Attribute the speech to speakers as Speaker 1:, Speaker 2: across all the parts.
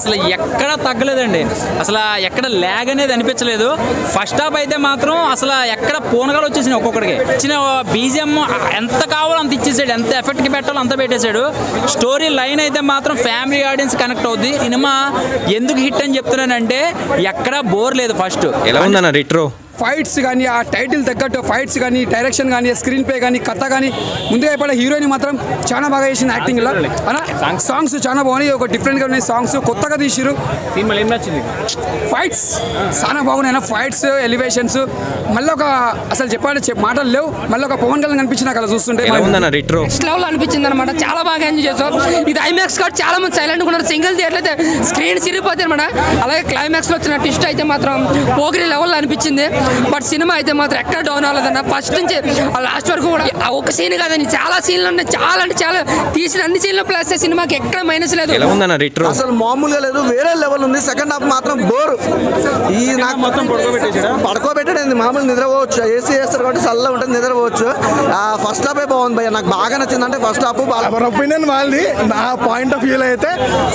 Speaker 1: అసలు ఎక్కడ తగ్గలేదండి, అసలు ఎక్కడ ల్యాగ్ అనేది అనిపించలేదు. ఫస్ట్ హాఫ్ అయితే మాత్రం అసలు ఎక్కడ పూనగాలు వచ్చేసినాయి ఒక్కొక్కడికి. ఇచ్చిన బీజిఎం ఎంత కావాలో అంత ఇచ్చేసాడు, ఎంత ఎఫెక్ట్కి పెట్టాలో అంత పెట్టేశాడు. స్టోరీ లైన్ అయితే మాత్రం ఫ్యామిలీ ఆడియన్స్ కనెక్ట్ అవుద్ది. సినిమా ఎందుకు హిట్ అని చెప్తున్నానంటే ఎక్కడ బోర్ లేదు. ఫస్ట్
Speaker 2: ఎలా ఉందన్న రిట్రో
Speaker 3: ఫైట్స్ కానీ, ఆ టైటిల్ తగ్గట్టు ఫైట్స్ కానీ, డైరెక్షన్ కానీ, స్క్రీన్ ప్లే కానీ, కథ కానీ, ముందుగా అయిపోయిన హీరోయిన్ మాత్రం చాలా బాగా చేసింది యాక్టింగ్. ఇలా సాంగ్స్ చాలా బాగున్నాయి, ఒక డిఫరెంట్గా ఉన్నాయి సాంగ్స్, కొత్తగా తీసిరు. ఫైట్స్ చాలా బాగున్నాయి, ఫైట్స్ ఎలివేషన్స్. మళ్ళీ ఒక అసలు చెప్పాలంటే మాటలు లేవు. మళ్ళీ ఒక పవన్ కళ్యాణ్ కనిపించింది నాకు అలా చూస్తుంటే.
Speaker 4: నెక్స్ట్ లెవెల్ అనిపించింది అనమాట. చాలా బాగా ఎంజాయ్ చేసాం. ఇది ఐమాక్స్ కాబట్టి చాలా మంది సైలెంట్ ఉన్నారు. సింగిల్ థియేటర్ అయితే స్క్రీన్ సిరిగిపోతుంది అనమాట. అలాగే క్లైమాక్స్ లో వచ్చిన ట్విస్ట్ అయితే మాత్రం పోగిరి లెవెల్ అనిపించింది. బట్ సినిమా అయితే మాత్రం ఎక్కడ డౌన్ అవ్వలేదన్న. ఫస్ట్ నుంచి లాస్ట్ వరకు కూడా ఒక సీన్ కాదని చాలా సీన్లు ఉన్నాయి. చాలా అంటే చాలా తీసిన అన్ని సీన్లు ప్లస్ సినిమాకి ఎక్కడ మైనస్ లేదు.
Speaker 5: అసలు మామూలుగా లేదు, వేరే లెవెల్ ఉంది. సెకండ్ హాఫ్ మాత్రం బోర్. ఈ నాకు మొత్తం పడుకోబెట్టాడు. మామూలు నిద్రపోవచ్చు, ఏసీ వేస్తారు కాబట్టి చల్ల ఉంటుంది, నిద్రపోవచ్చు. ఫస్ట్ హాఫే బాగుంది భయ్య, నాకు బాగా నచ్చింది. అంటే ఫస్ట్ హాఫ్
Speaker 6: ఎవరి ఒపీనియన్ వాళ్ళది. నా పాయింట్ ఆఫ్ వ్యూలో అయితే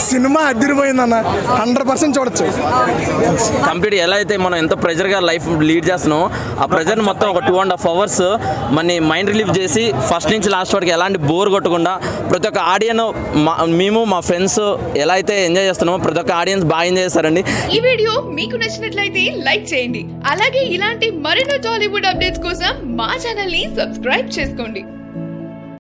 Speaker 6: సినిమా అదిరిపోయిందన్న, 100% చూడొచ్చు.
Speaker 7: కంప్లీట్ ఎలా అయితే మనం ఎంత ప్రెజర్గా లైఫ్ లీడ్ చేస్తున్నాం, ఆ ప్రెజర్ మొత్తం ఒక 2.5 hours మన మైండ్ రిలీఫ్ చేసి ఫస్ట్ నుంచి లాస్ట్ వరకు ఎలాంటి బోర్ కొట్టకుండా ప్రతి ఒక్క ఆడియన్, మేము మా ఫ్రెండ్స్ ఎలా అయితే ఎంజాయ్ చేస్తున్నామో ప్రతి ఒక్క ఆడియన్స్ బాగా ఎంజాయ్ చేస్తారండి.
Speaker 8: ఈ వీడియో మీకు నచ్చినట్లయితే లైక్ చేయండి. అలాగే ఇలాంటి మరిన్ని టాలీవుడ్ అప్డేట్స్ కోసం మా ఛానల్ ని సబ్స్క్రైబ్ చేసుకోండి.